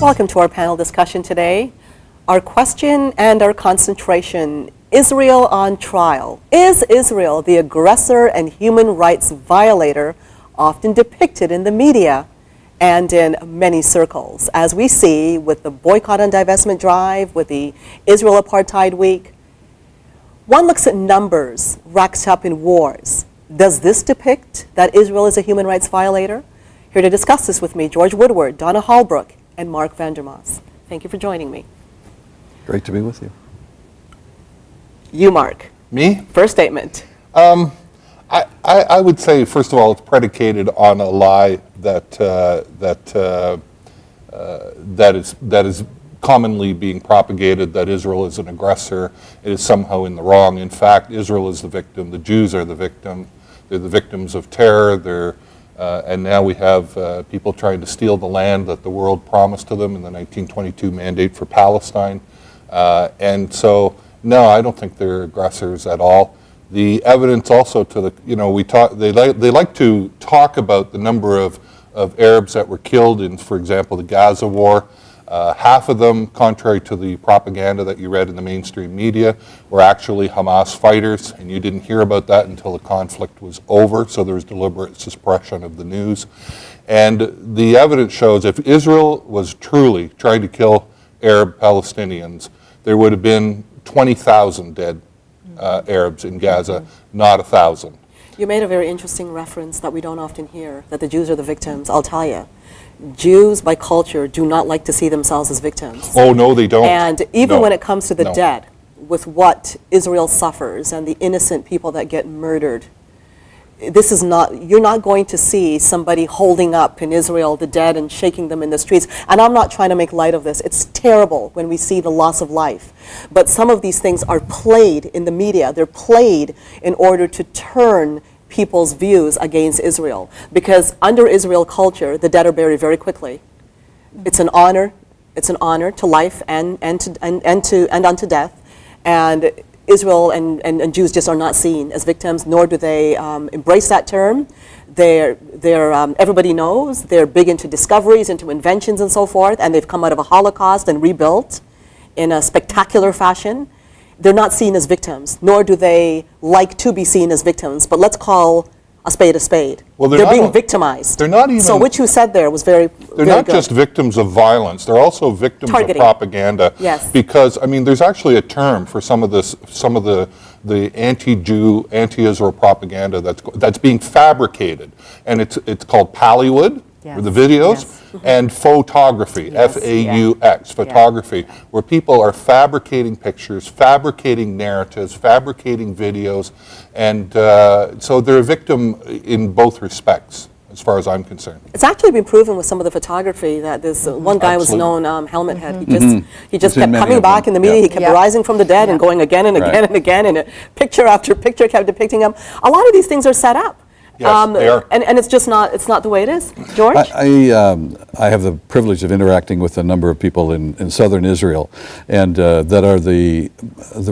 Welcome to our panel discussion today. Our question and our concentration, Israel on trial. Is Israel the aggressor and human rights violator often depicted in the media and in many circles, as we see with the boycott and divestment drive, with the Israel Apartheid Week? One looks at numbers racked up in wars. Does this depict that Israel is a human rights violator? Here to discuss this with me, George Woodward, Donna Hallbrook, and Mark Vandermaas. Thank you for joining me. Great to be with you. You, Mark. Me? First statement. I would say, first of all, it's predicated on a lie that is commonly being propagated, that Israel is an aggressor. It is somehow in the wrong. In fact, Israel is the victim. The Jews are the victim. They're the victims of terror. And now we have people trying to steal the land that the world promised to them in the 1922 Mandate for Palestine. And so, no, I don't think they're aggressors at all. The evidence also to the, they like to talk about the number of Arabs that were killed in, for example, the Gaza war. Half of them, contrary to the propaganda that you read in the mainstream media, were actually Hamas fighters, and you didn't hear about that until the conflict was over, so there was deliberate suppression of the news. And the evidence shows if Israel was truly trying to kill Arab Palestinians, there would have been 20,000 dead Arabs in Gaza, not 1,000. You made a very interesting reference that we don't often hear, that the Jews are the victims. I'll tell you. Jews, by culture, do not like to see themselves as victims. Oh, no, they don't. And even when it comes to the dead, with what Israel suffers and the innocent people that get murdered, this is not, you're not going to see somebody holding up in Israel the dead and shaking them in the streets. And I'm not trying to make light of this. It's terrible when we see the loss of life. But some of these things are played in the media. They're played in order to turn people's views against Israel, because under Israel culture, the dead are buried very quickly. It's an honor. It's an honor to life and unto death. And Israel and Jews just are not seen as victims, nor do they embrace that term. They're everybody knows they're big into discoveries, into inventions, and so forth. And they've come out of a Holocaust and rebuilt in a spectacular fashion. They're not seen as victims, nor do they like to be seen as victims. But let's call a spade a spade. Well, they're being victimized. They're not even. So what you said there was very They're not just victims of violence. They're also victims of propaganda. Yes. Because I mean, there's actually a term for some of the anti-Jew, anti-Israel propaganda that's being fabricated, and it's called Pallywood. Yes. The videos, yes. And photography, yes. F-A-U-X, photography, where people are fabricating pictures, fabricating narratives, fabricating videos, and so they're a victim in both respects, as far as I'm concerned. It's actually been proven with some of the photography that this one guy was known Helmet Head. He just kept coming back in the media. He kept rising from the dead and going again and again and again, and picture after picture kept depicting him. A lot of these things are set up. Yes, they are. And it's just not, it's not the way it is. George? I have the privilege of interacting with a number of people in southern Israel, and that are the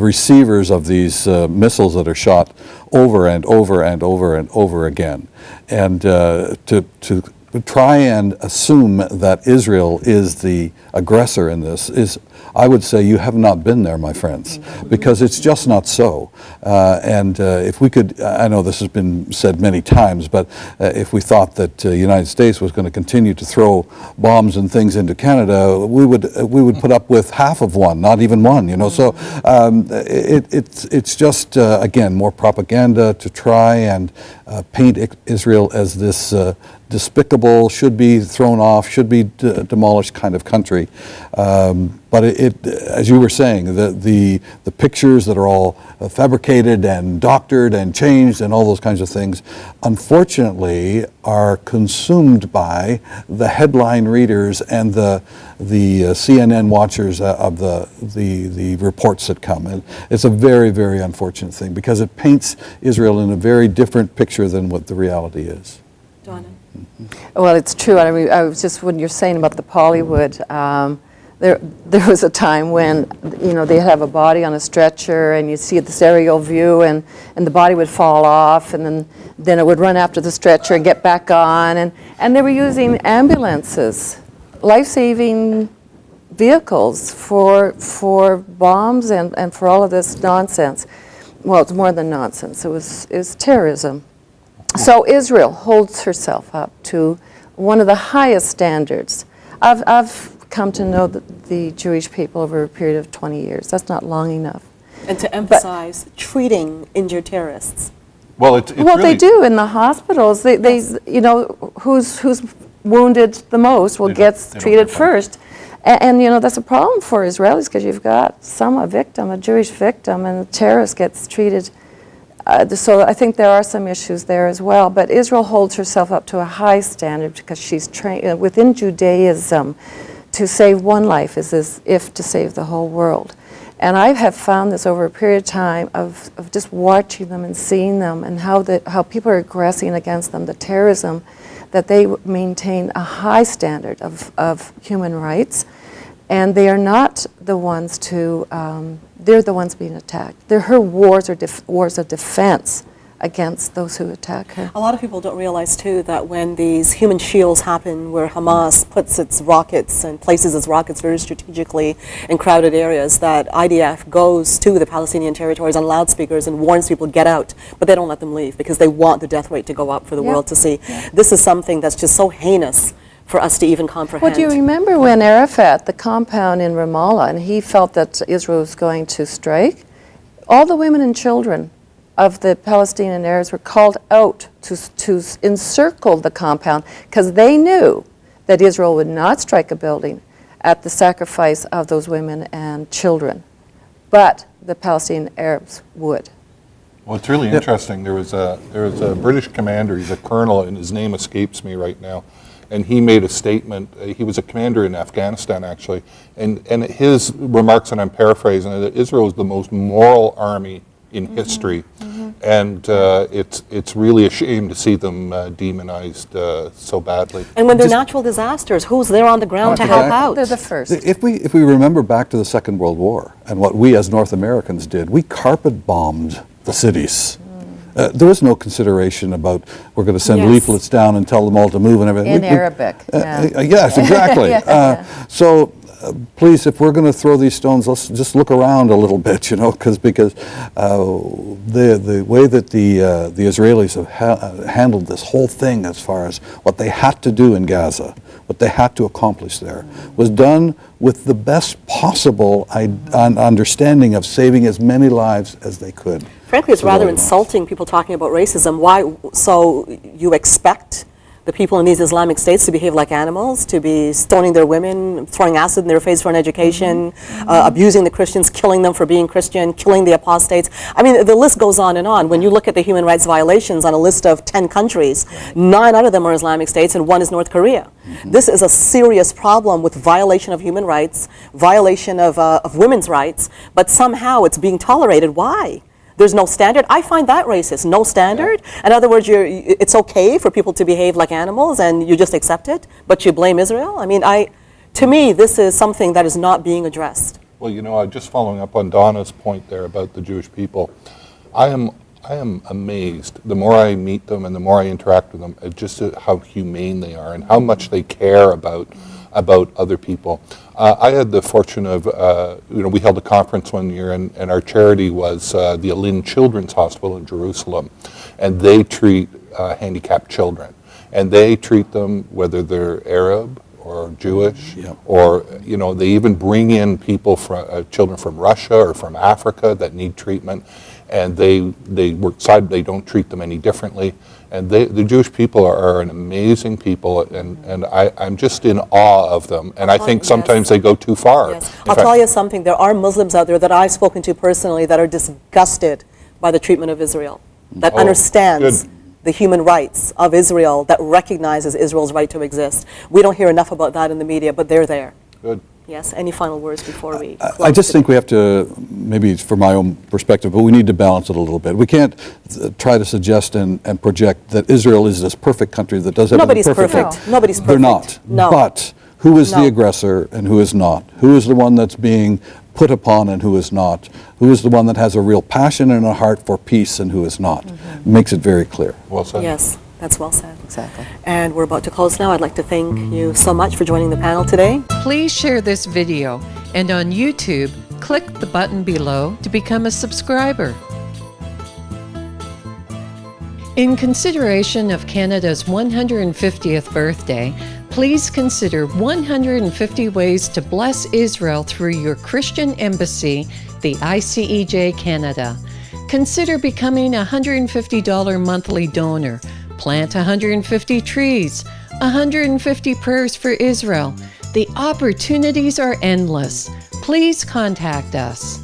receivers of these missiles that are shot over and over and over and over again. And to try and assume that Israel is the aggressor in this is, I would say, you have not been there, my friends, because it's just not so. And if we could, I know this has been said many times, but if we thought that the United States was going to continue to throw bombs and things into Canada, we would put up with half of one, not even one, you know. So it's just, again, more propaganda to try and paint Israel as this despicable, should be thrown off, should be demolished kind of country. But as you were saying, the pictures that are all fabricated and doctored and changed and all those kinds of things, unfortunately, are consumed by the headline readers and the CNN watchers of the reports that come. And it's a very, very unfortunate thing, because it paints Israel in a very different picture than what the reality is. Donna? Well, it's true. I mean, I was just, when you're saying about the Pollywood, there was a time when, you know, they'd have a body on a stretcher and you'd see the aerial view, and the body would fall off, and then it would run after the stretcher and get back on, and they were using ambulances, life-saving vehicles for bombs and for all of this nonsense. Well, it's more than nonsense. It was terrorism. So Israel holds herself up to one of the highest standards. I've come to know the Jewish people over a period of 20 years. That's not long enough. And to emphasize treating injured terrorists. Well, it's Well, really, they do in the hospitals. They you know, who's wounded the most They gets don't treated get first. And you know, that's a problem for Israelis because you've got a Jewish victim, and the terrorist gets treated. So I think there are some issues there as well. But Israel holds herself up to a high standard because she's trained within Judaism. To save one life is as if to save the whole world. And I have found this over a period of time of just watching them and seeing them and how people are aggressing against them, the terrorism, that they maintain a high standard of human rights. And they are not the ones they're the ones being attacked. Her wars are wars of defense against those who attack her. A lot of people don't realize, too, that when these human shields happen where Hamas puts its rockets and places its rockets very strategically in crowded areas, that IDF goes to the Palestinian territories on loudspeakers and warns people, get out, but they don't let them leave because they want the death rate to go up for the world to see. This is something that's just so heinous for us to even comprehend. Well, do you remember when Arafat, the compound in Ramallah, and he felt that Israel was going to strike? All the women and children of the Palestinian Arabs were called out to encircle the compound because they knew that Israel would not strike a building at the sacrifice of those women and children, but the Palestinian Arabs would. well, it's really interesting. There was a British commander, he's a colonel, and his name escapes me right now. And he made a statement, he was a commander in Afghanistan actually, and his remarks, and I'm paraphrasing, that Israel is the most moral army in history. And it's really a shame to see them demonized so badly. And when there are natural disasters, who's there on the ground to help out? They're the first. If we remember back to the Second World War and what we as North Americans did, we carpet bombed the cities. There was no consideration about we're going to send leaflets down and tell them all to move and everything. In Arabic. Yes, exactly. So please, if we're going to throw these stones, let's just look around a little bit, you know, because the way that the Israelis have handled this whole thing, as far as what they had to do in Gaza, what they had to accomplish there, was done with the best possible understanding of saving as many lives as they could. Frankly, it's rather insulting, people talking about racism. Why? So you expect the people in these Islamic states to behave like animals, to be stoning their women, throwing acid in their face for an education, abusing the Christians, killing them for being Christian, killing the apostates. I mean, the list goes on and on. When you look at the human rights violations on a list of 10 countries, 9 out of them are Islamic states and 1 is North Korea. This is a serious problem with violation of human rights, violation of women's rights, but somehow it's being tolerated. Why? There's no standard. I find that racist. No standard. In other words, it's okay for people to behave like animals and you just accept it, but you blame Israel? I mean, to me, this is something that is not being addressed. Well, you know, just following up on Donna's point there about the Jewish people, I am amazed. The more I meet them and the more I interact with them, at just how humane they are and how much they care about other people. I had the fortune of, we held a conference one year, and our charity was the Alin Children's Hospital in Jerusalem, and they treat handicapped children, and they treat them whether they're Arab or Jewish, or they even bring in people children from Russia or from Africa that need treatment, and they work side. They don't treat them any differently. And the Jewish people are an amazing people, and I'm just in awe of them. And I think sometimes they go too far. Yes. I'll tell you something. There are Muslims out there that I've spoken to personally that are disgusted by the treatment of Israel, that understands the human rights of Israel, that recognizes Israel's right to exist. We don't hear enough about that in the media, but they're there. Good. Yes, any final words before we close? I just think we have to, maybe from my own perspective, but we need to balance it a little bit. We can't try to suggest and project that Israel is this perfect country that does everything perfectly. Nobody's perfect. Nobody's perfect. They're not. No. But who is the aggressor and who is not? Who is the one that's being put upon and who is not? Who is the one that has a real passion and a heart for peace and who is not? Makes it very clear. Well said. Yes, that's well said. Exactly. And we're about to close now. I'd like to thank you so much for joining the panel today. Please share this video, and on YouTube, click the button below to become a subscriber. In consideration of Canada's 150th birthday, please consider 150 ways to bless Israel through your Christian embassy, the ICEJ Canada. Consider becoming a $150 monthly donor. Plant 150 trees, 150 prayers for Israel. The opportunities are endless. Please contact us.